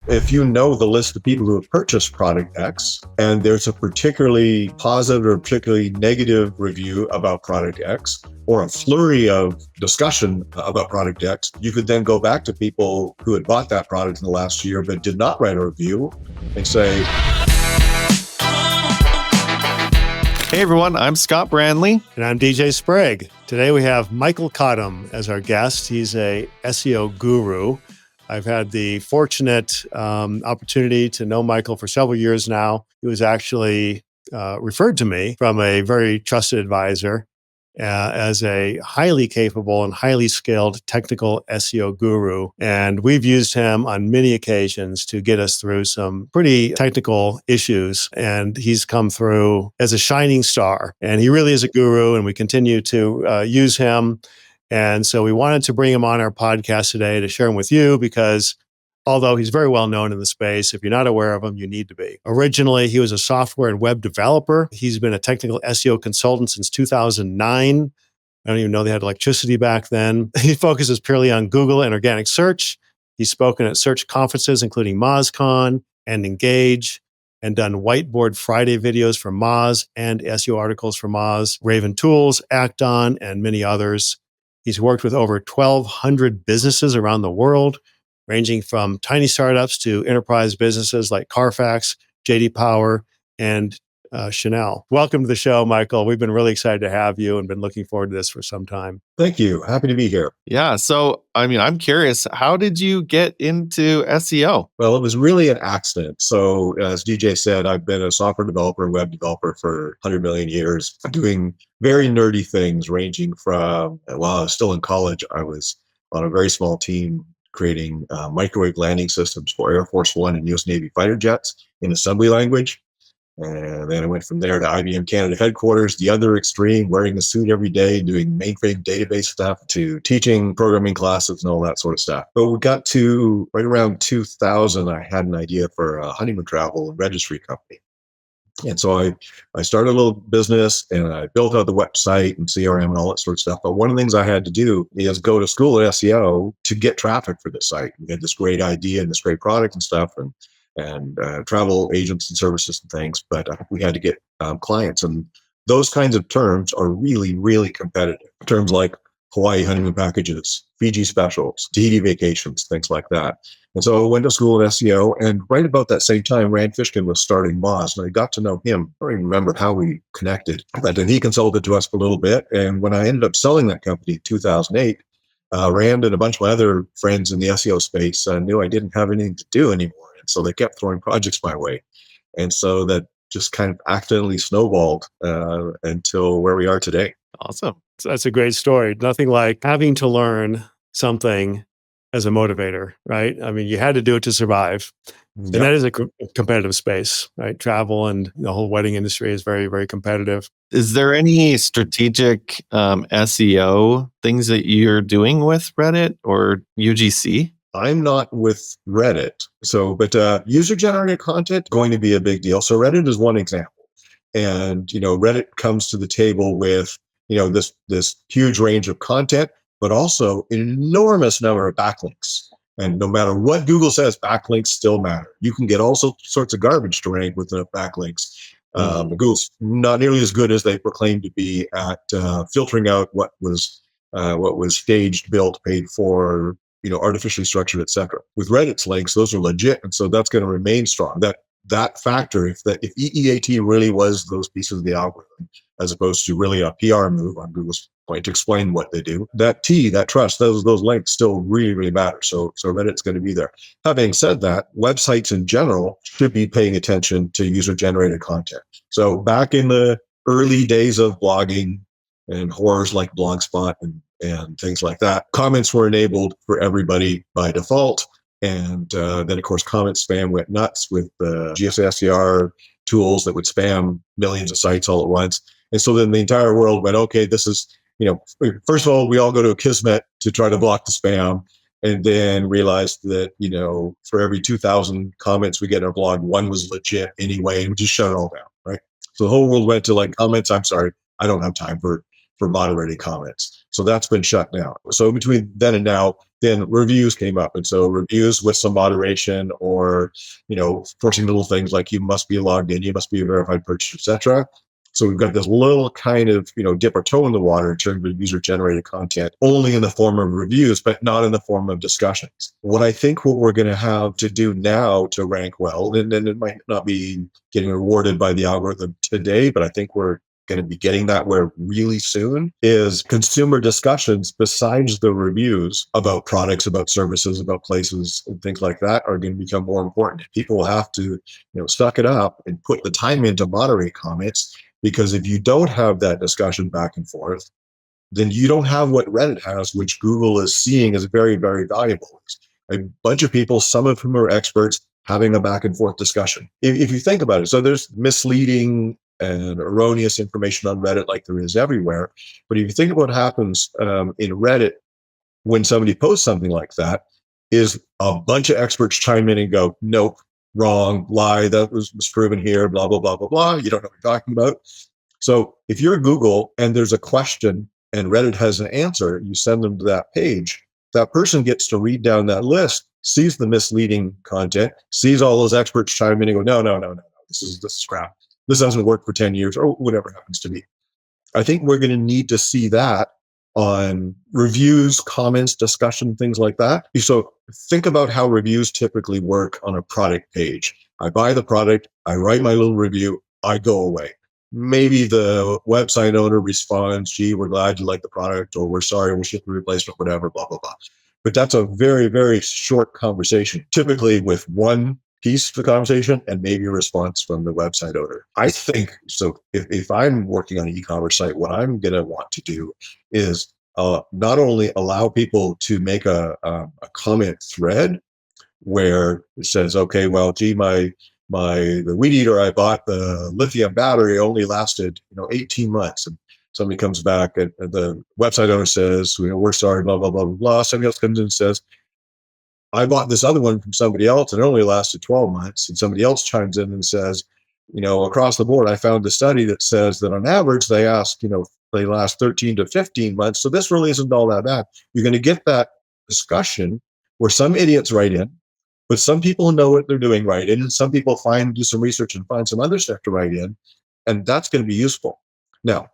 If you know the list of people who have purchased product X and there's a particularly positive or particularly negative review about product X or a flurry of discussion about product X, you could then go back to people who had bought that product in the last year but did not write a review and say, hey everyone, I'm Scott Brandley. And I'm DJ Sprague. Today we have Michael Cottam as our guest. He's a SEO guru. I've had the fortunate opportunity to know Michael for several years now. He was actually referred to me from a very trusted advisor as a highly capable and highly skilled technical SEO guru. And we've used him on many occasions to get us through some pretty technical issues. And he's come through as a shining star. And he really is a guru, and we continue to use him. And so we wanted to bring him on our podcast today to share him with you because although he's very well known in the space, if you're not aware of him, you need to be. Originally, he was a software and web developer. He's been a technical SEO consultant since 2009. I don't even know they had electricity back then. He focuses purely on Google and organic search. He's spoken at search conferences, including MozCon and Engage, and done Whiteboard Friday videos for Moz and SEO articles for Moz, Raven Tools, Acton, and many others. He's worked with over 1,200 businesses around the world, ranging from tiny startups to enterprise businesses like Carfax, JD Power, and Chanel. Welcome to the show, Michael. We've been really excited to have you and been looking forward to this for some time. thank you. Happy to be here. Yeah, so I'm curious, how did you get into SEO? Well, it was really an accident. So as DJ said, I've been a software developer and web developer for 100 million years, doing very nerdy things ranging from, while I was still in college, I was on a very small team creating microwave landing systems for Air Force One and US Navy fighter jets in assembly language. And then I went from there to IBM Canada headquarters, the other extreme, wearing a suit every day, doing mainframe database stuff, to teaching programming classes and all that sort of stuff. But we got to right around 2000, I had an idea for a honeymoon travel and registry company. And so I started a little business and I built out the website and CRM and all that sort of stuff. But one of the things I had to do is go to school at SEO to get traffic for the site. We had this great idea and this great product and stuff, and travel agents and services and things, but we had to get clients. And those kinds of terms are really, really competitive. Terms like Hawaii honeymoon packages, Fiji specials, Tahiti vacations, things like that. And so I went to school at SEO, and right about that same time, Rand Fishkin was starting Moz, and I got to know him. I don't even remember how we connected, but then he consulted to us for a little bit. And when I ended up selling that company in 2008, Rand and a bunch of my other friends in the SEO space knew I didn't have anything to do anymore. And so they kept throwing projects my way. And so that just kind of accidentally snowballed until where we are today. Awesome. So that's a great story. Nothing like having to learn something as a motivator, right? I mean, you had to do it to survive. And that is a competitive space, right? Travel and the whole wedding industry is very, very competitive. Is there any strategic SEO things that you're doing with Reddit or UGC? I'm not with Reddit. But user-generated content going to be a big deal. So Reddit is one example. And, Reddit comes to the table with, this huge range of content, but also an enormous number of backlinks. And no matter what Google says, backlinks still matter. You can get all sorts of garbage to rank with enough backlinks. Google's not nearly as good as they proclaim to be at filtering out what was staged, built, paid for, artificially structured, etc. With Reddit's links, those are legit, and so that's going to remain strong. That factor, if EEAT really was those pieces of the algorithm, as opposed to really a PR move on Google's point to explain what they do, that trust, those links still really, really matter. So Reddit's going to be there. Having said that, websites in general should be paying attention to user-generated content. So back in the early days of blogging and horrors like Blogspot and things like that, comments were enabled for everybody by default. And then, of course, comment spam went nuts with the GSSER tools that would spam millions of sites all at once. And so then the entire world went, okay, this is, first of all, we all go to Akismet to try to block the spam, and then realized that, for every 2,000 comments we get in our blog, one was legit anyway, and we just shut it all down, right? So the whole world went to comments. I'm sorry, I don't have time for for moderated comments. So that's been shut down. So between then and now, then reviews came up. And so reviews with some moderation or, forcing little things like you must be logged in, you must be a verified purchaser, etc. So we've got this little kind of, dip our toe in the water in terms of user generated content, only in the form of reviews, but not in the form of discussions. What I think what we're going to have to do now to rank well, and it might not be getting rewarded by the algorithm today, but I think we're going to be getting that where really soon, is consumer discussions besides the reviews about products, about services, about places and things like that are going to become more important. People will have to, suck it up and put the time in to moderate comments, because if you don't have that discussion back and forth, then you don't have what Reddit has, which Google is seeing as very, very valuable. A bunch of people, some of whom are experts, having a back and forth discussion. If you think about it, so there's misleading and erroneous information on Reddit like there is everywhere. But if you think of what happens in Reddit when somebody posts something like that, is a bunch of experts chime in and go, nope, wrong, lie, that was proven here, blah, blah, blah, blah, blah. You don't know what you're talking about. So if you're Google and there's a question and Reddit has an answer, you send them to that page. That person gets to read down that list, sees the misleading content, sees all those experts chime in and go, no, this is crap. This hasn't worked for 10 years or whatever it happens to be. I think we're going to need to see that on reviews, comments, discussion, things like that. So think about how reviews typically work on a product page. I buy the product, I write my little review, I go away. Maybe the website owner responds, gee, we're glad you like the product, or we're sorry, we'll ship the replacement, whatever, blah, blah, blah. But that's a very, very short conversation, typically with one piece of the conversation and maybe a response from the website owner. I think, so if I'm working on an e-commerce site, what I'm going to want to do is not only allow people to make a comment thread where it says, okay, well, gee, the weed eater I bought, the lithium battery only lasted 18 months, and somebody comes back and the website owner says, we're sorry, blah, blah, blah, blah, blah. Somebody else comes in and says, I bought this other one from somebody else and it only lasted 12 months. And somebody else chimes in and says, across the board, I found a study that says that on average, they last 13 to 15 months. So this really isn't all that bad. You're going to get that discussion where some idiots write in, but some people know what they're doing right in, and some people do some research and find some other stuff to write in, and that's going to be useful. Now,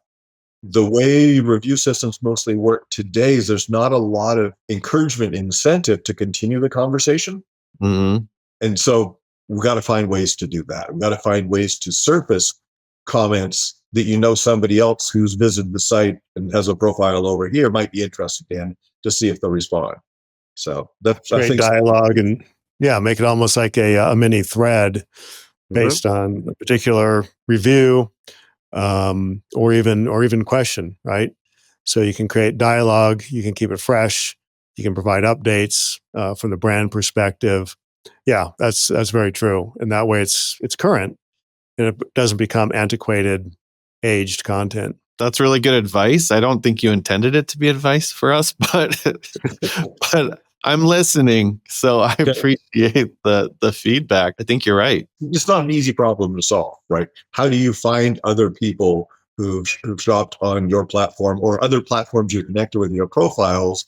the way review systems mostly work today is there's not a lot of encouragement, incentive to continue the conversation. Mm-hmm. And so we've got to find ways to do that. We've got to find ways to surface comments that somebody else who's visited the site and has a profile over here might be interested in, to see if they'll respond. So that's great, I think, dialogue, and make it almost like a mini thread based on a particular review. Or even question, right? So you can create dialogue, you can keep it fresh, you can provide updates from the brand perspective. Yeah, that's very true. And that way it's current and it doesn't become antiquated, aged content. That's really good advice. I don't think you intended it to be advice for us, but I'm listening, so I appreciate the feedback. I think you're right. It's not an easy problem to solve, right? How do you find other people who've shopped on your platform or other platforms you're connected with your profiles,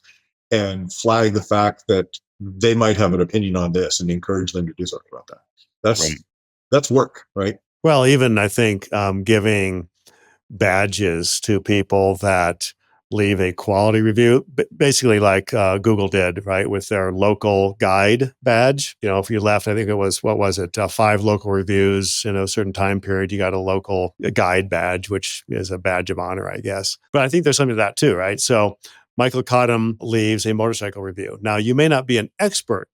and flag the fact that they might have an opinion on this and encourage them to do something about that? That's work, right? Well, even I think giving badges to people that leave a quality review, basically like Google did, right, with their local guide badge. If you left, I think it was, 5 local reviews in a certain time period, you got a local guide badge, which is a badge of honor, I guess. But I think there's something to that too, right? So Michael Cottam leaves a motorcycle review. Now, you may not be an expert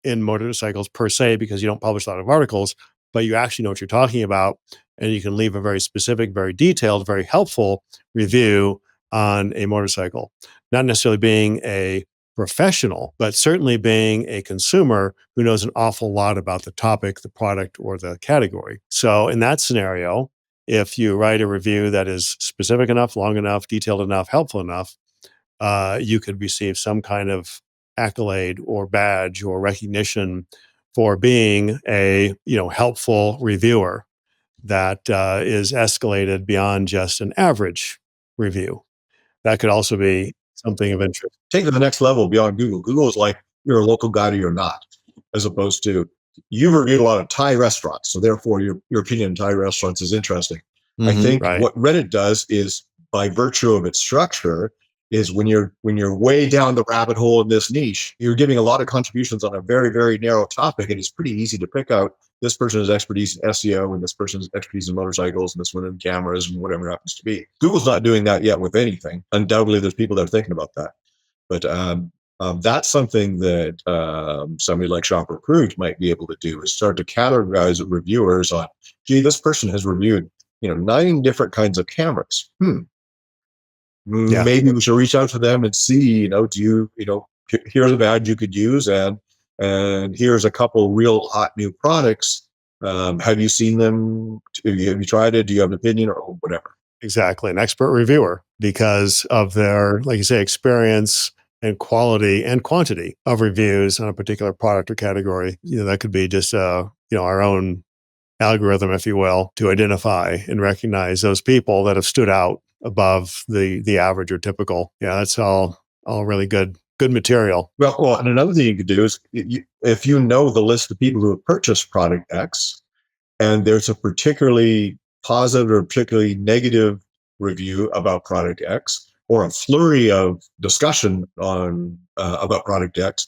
in motorcycles per se because you don't publish a lot of articles, but you actually know what you're talking about, and you can leave a very specific, very detailed, very helpful review on a motorcycle. Not necessarily being a professional, but certainly being a consumer who knows an awful lot about the topic, the product, or the category. So in that scenario, if you write a review that is specific enough, long enough, detailed enough, helpful enough, you could receive some kind of accolade or badge or recognition for being a helpful reviewer that is escalated beyond just an average review. that could also be something of interest. Take it to the next level beyond Google. Google is like, you're a local guide or you're not, as opposed to you've reviewed a lot of Thai restaurants. So therefore your opinion on Thai restaurants is interesting. I think Right. what Reddit does is, by virtue of its structure, is when you're way down the rabbit hole in this niche, you're giving a lot of contributions on a very, very narrow topic. And it's pretty easy to pick out this person has expertise in SEO and this person's expertise in motorcycles and this one in cameras and whatever it happens to be. Google's not doing that yet with anything. Undoubtedly, there's people that are thinking about that. But that's something that somebody like Shop Recruit might be able to do, is start to categorize reviewers on, gee, this person has reviewed 9 different kinds of cameras. Maybe we should reach out to them and see, here's a badge you could use, and here's a couple real hot new products. Have you seen them? Have you tried it? Do you have an opinion or whatever? Exactly. An expert reviewer, because of their, like you say, experience and quality and quantity of reviews on a particular product or category. That could be just, our own algorithm, if you will, to identify and recognize those people that have stood out above the average or typical. Yeah, that's all really good material. Well, and another thing you could do is, if you know the list of people who have purchased product X, and there's a particularly positive or particularly negative review about product X, or a flurry of discussion on about product X,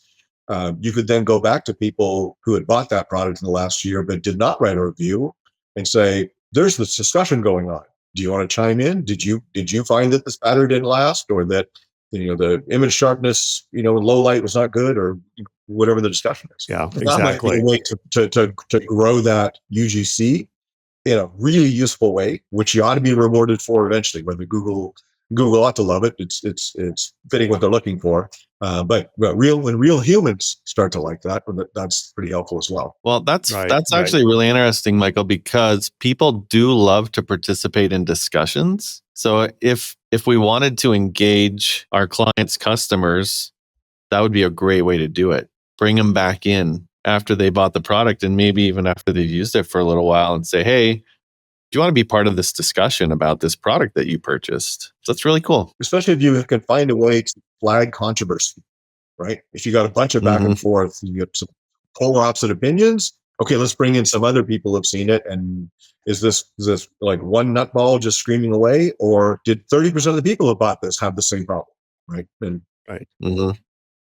you could then go back to people who had bought that product in the last year but did not write a review and say, there's this discussion going on. Do you want to chime in? Did you find that this battery didn't last, or that the image sharpness in low light was not good, or whatever the discussion is? Yeah, That exactly. might be a way to grow that UGC in a really useful way, which you ought to be rewarded for eventually. Whether Google ought to love it, it's fitting what they're looking for. But when real humans start to like that, that's pretty helpful as well. Well, that's Right. actually really interesting, Michael, because people do love to participate in discussions. So if we wanted to engage our clients' customers, that would be a great way to do it. Bring them back in after they bought the product, and maybe even after they've used it for a little while, and say, hey, do you want to be part of this discussion about this product that you purchased? So that's really cool. Especially if you can find a way to flag controversy, right? If you got a bunch of back and forth, you get some polar opposite opinions. Okay, let's bring in some other people who've seen it. And is this like one nutball just screaming away, or did 30% of the people who bought this have the same problem, right? And Right.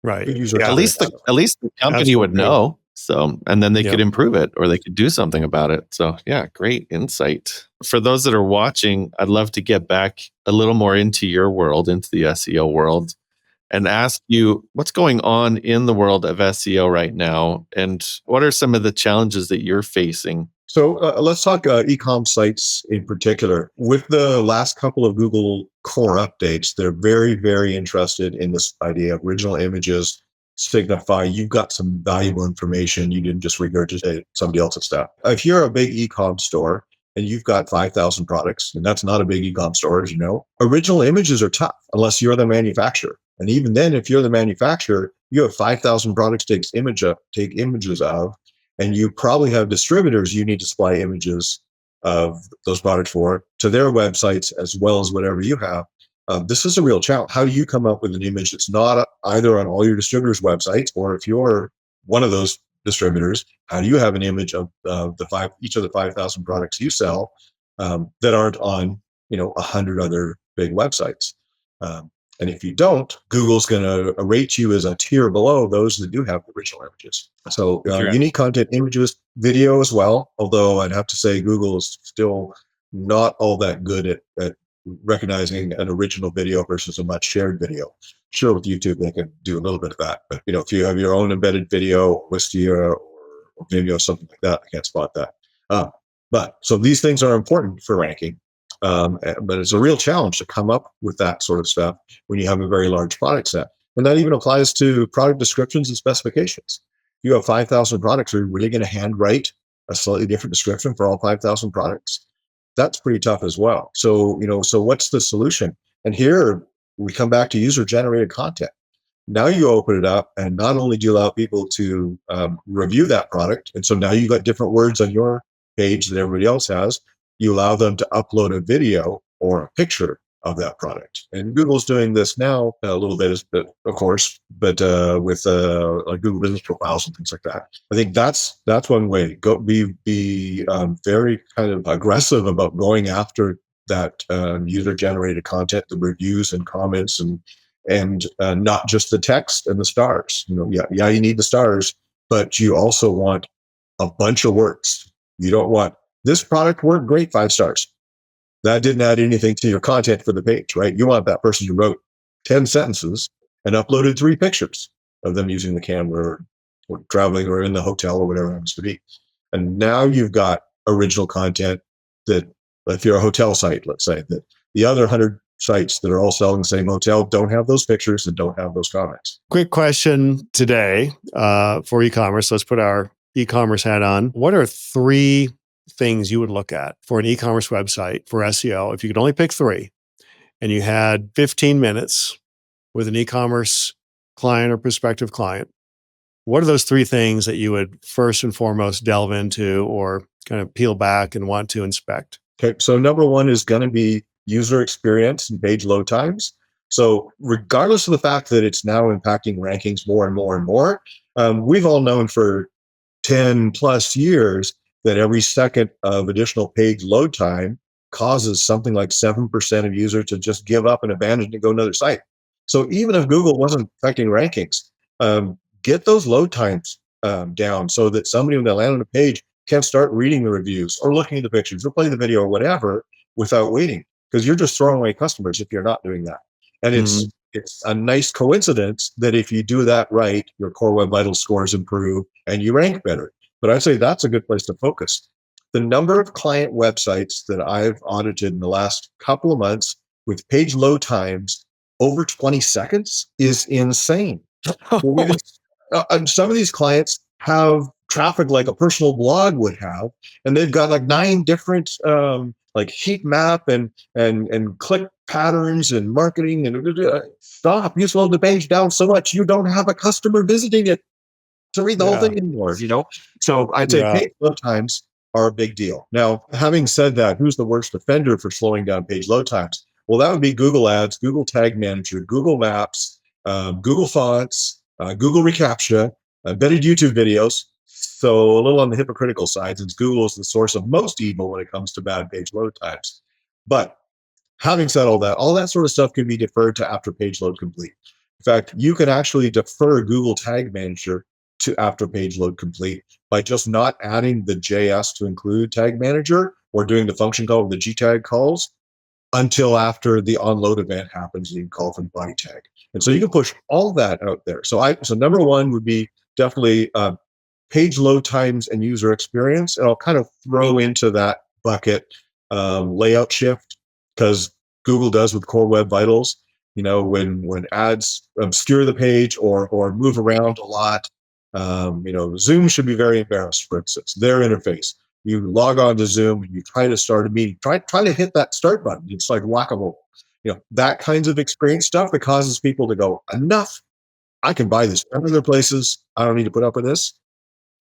Right. Yeah. At least the company would know. So, and then they could improve it, or they could do something about it. So yeah, great insight. For those that are watching, I'd love to get back a little more into your world, into the SEO world, and ask you what's going on in the world of SEO right now, and what are some of the challenges that you're facing? So let's talk eComm sites in particular. With the last couple of Google core updates, they're very, very interested in this idea of original images signify you've got some valuable information. You didn't just regurgitate somebody else's stuff. If you're a big eComm store and you've got 5,000 products, and that's not a big eComm store, as you know, original images are tough unless you're the manufacturer. And even then, if you're the manufacturer, you have 5,000 products to take images of, and you probably have distributors you need to supply images of those products for to their websites as well as whatever you have. This is a real challenge. How do you come up with an image that's not either on all your distributors' websites, or if you're one of those distributors, how do you have an image of each of the 5,000 products you sell that aren't on 100 other big websites? And if you don't, Google's going to rate you as a tier below those that do have original images. So unique content, images, video as well. Although I'd have to say Google is still not all that good at recognizing an original video versus a much shared video. Sure, with YouTube, they can do a little bit of that. But if you have your own embedded video, Wistia or Vimeo, something like that, I can't spot that. But so these things are important for ranking. But it's a real challenge to come up with that sort of stuff when you have a very large product set. And that even applies to product descriptions and specifications. If you have 5,000 products, are you really going to handwrite a slightly different description for all 5,000 products? That's pretty tough as well. So, so what's the solution? And here we come back to user-generated content. Now you open it up, and not only do you allow people to review that product, and so now you've got different words on your page that everybody else has, you allow them to upload a video or a picture of that product. And Google's doing this now a little bit, of course, but with like Google Business Profiles and things like that. I think that's one way. Go be very kind of aggressive about going after that user generated content, the reviews and comments, and not just the text and the stars. Yeah, you need the stars, but you also want a bunch of words. You don't want this product worked great, 5 stars. That didn't add anything to your content for the page, right? You want that person who wrote 10 sentences and uploaded 3 pictures of them using the camera or traveling or in the hotel or whatever it happens to be. And now you've got original content that, if you're a hotel site, let's say, that the other 100 sites that are all selling the same hotel don't have those pictures and don't have those comments. Quick question today for e-commerce. Let's put our e-commerce hat on. What are 3 things you would look at for an e-commerce website for SEO if you could only pick 3 and you had 15 minutes with an e-commerce client or prospective client? What are those 3 things that you would first and foremost delve into or kind of peel back and want to inspect? Okay, so number 1 is going to be user experience and page load times. So regardless of the fact that it's now impacting rankings more and more and more, we've all known for 10 plus years that every second of additional page load time causes something like 7% of users to just give up and abandon and go another site. So even if Google wasn't affecting rankings, get those load times down so that somebody, when they land on a page, can start reading the reviews or looking at the pictures or playing the video or whatever without waiting, because you're just throwing away customers if you're not doing that. And it's a nice coincidence that if you do that right, your core web vitals scores improve and you rank better. But I'd say that's a good place to focus. The number of client websites that I've audited in the last couple of months with page load times over 20 seconds is insane. Some of these clients have traffic like a personal blog would have, and they've got like 9 different like heat map and click patterns and marketing and stop. You slow the page down so much you don't have a customer visiting it to read the whole thing anymore, So I'd say page load times are a big deal. Now, having said that, who's the worst offender for slowing down page load times? Well, that would be Google Ads, Google Tag Manager, Google Maps, Google Fonts, Google reCAPTCHA, embedded YouTube videos. So a little on the hypocritical side, since Google is the source of most evil when it comes to bad page load times. But having said all that sort of stuff can be deferred to after page load complete. In fact, you can actually defer Google Tag Manager to after page load complete by just not adding the JS to include Tag Manager or doing the function call with the GTag calls until after the onload event happens and you can call from the body tag. And so you can push all that out there. So number 1 would be definitely page load times and user experience. And I'll kind of throw into that bucket layout shift, because Google does with Core Web Vitals. When ads obscure the page or move around a lot, Zoom should be very embarrassed, for instance. Their interface. You log on to Zoom and you try to start a meeting. Try to hit that start button. It's like whack-a-mole. That kinds of experience stuff that causes people to go, enough. I can buy this from other places. I don't need to put up with this.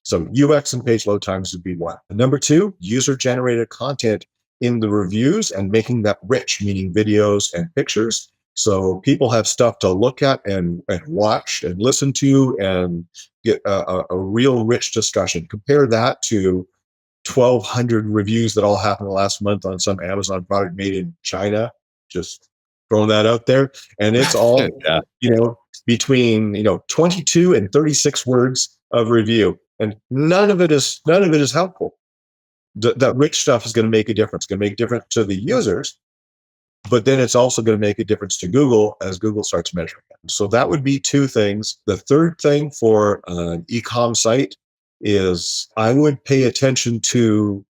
So UX and page load times would be 1. Number 2, user-generated content in the reviews and making that rich, meaning videos and pictures. So people have stuff to look at and watch and listen to and get a real rich discussion. Compare that to 1,200 reviews that all happened last month on some Amazon product made in China. Just throwing that out there. And it's all, between, 22 and 36 words of review. And none of it is helpful. That rich stuff is going to make a difference. It's going to make a difference to the users, but then it's also going to make a difference to Google as Google starts measuring it. So that would be 2 things. The third thing for an e-com site is I would pay attention to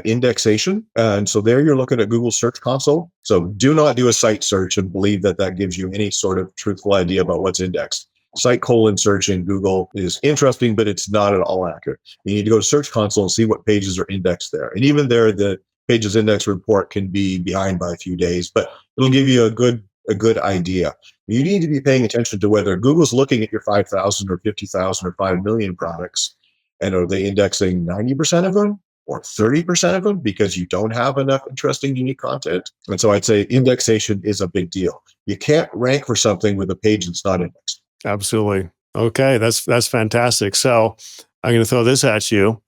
indexation. And so there you're looking at Google Search Console. So do not do a site search and believe that gives you any sort of truthful idea about what's indexed. Site search in Google is interesting, but it's not at all accurate. You need to go to Search Console and see what pages are indexed there. And even there, the pages index report can be behind by a few days, but it'll give you a good idea. You need to be paying attention to whether Google's looking at your 5,000 or 50,000 or 5 million products, and are they indexing 90% of them or 30% of them because you don't have enough interesting, unique content. And so I'd say indexation is a big deal. You can't rank for something with a page that's not indexed. Absolutely. Okay, that's fantastic. So I'm going to throw this at you.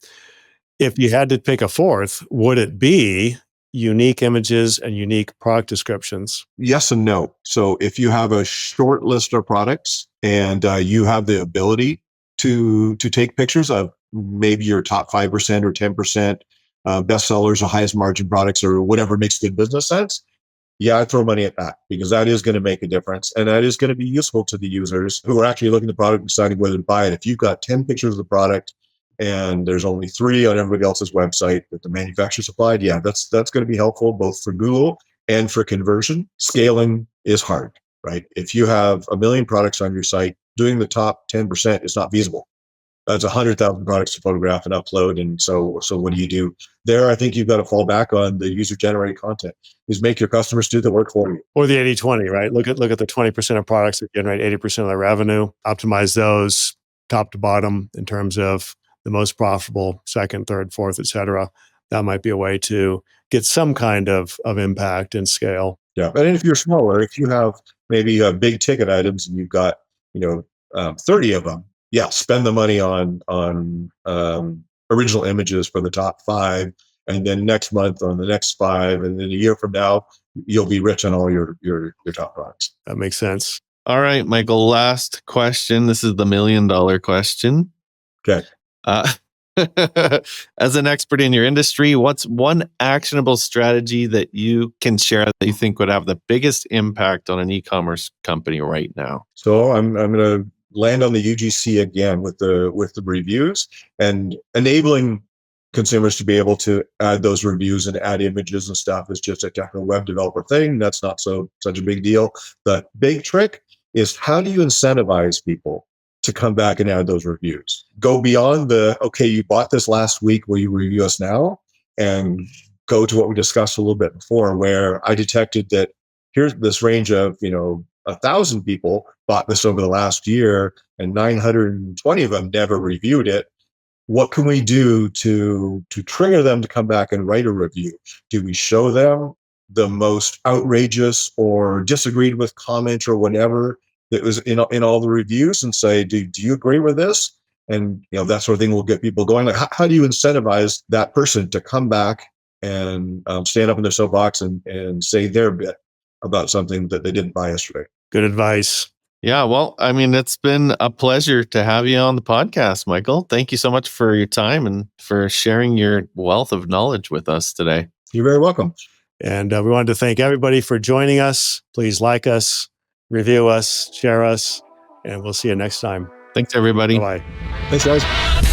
If you had to pick a fourth, would it be unique images and unique product descriptions? Yes and no. So if you have a short list of products and you have the ability to take pictures of maybe your top 5% or 10% bestsellers or highest margin products or whatever makes good business sense, yeah, I'd throw money at that because that is going to make a difference. And that is going to be useful to the users who are actually looking at the product and deciding whether to buy it. If you've got 10 pictures of the product and there's only 3 on everybody else's website that the manufacturer supplied, yeah, that's going to be helpful both for Google and for conversion. Scaling is hard, right? If you have 1 million products on your site, doing the top 10% is not feasible. That's 100,000 products to photograph and upload. And so what do you do there? I think you've got to fall back on the user generated content is make your customers do the work for you. Or the 80-20, right? Look at the 20% of products that generate 80% of their revenue, optimize those top to bottom in terms of the most profitable, second, third, fourth, et cetera. That might be a way to get some kind of impact and scale. Yeah. And if you're smaller, if you have maybe big ticket items and you've got, 30 of them, yeah, spend the money on original images for the top 5. And then next month on the next 5. And then a year from now, you'll be rich on all your top products. That makes sense. All right, Michael, last question. This is the $1 million question. Okay. As an expert in your industry, what's one actionable strategy that you can share that you think would have the biggest impact on an e-commerce company right now? So I'm going to land on the UGC again with the reviews and enabling consumers to be able to add those reviews and add images and stuff is just a technical web developer thing. That's not such a big deal. The big trick is how do you incentivize people to come back and add those reviews? Go beyond okay, you bought this last week, will you review us now? And go to what we discussed a little bit before, where I detected that here's this range of, 1,000 people bought this over the last year and 920 of them never reviewed it. What can we do to trigger them to come back and write a review? Do we show them the most outrageous or disagreed with comment or whatever that was in all the reviews and say, do you agree with this? And that sort of thing will get people going. Like, how do you incentivize that person to come back and stand up in their soapbox and say their bit about something that they didn't buy yesterday? Good advice. Yeah, well, I mean, it's been a pleasure to have you on the podcast, Michael. Thank you so much for your time and for sharing your wealth of knowledge with us today. You're very welcome. And we wanted to thank everybody for joining us. Please like us, review us, share us, and we'll see you next time. Thanks, everybody. Bye-bye. Thanks, guys.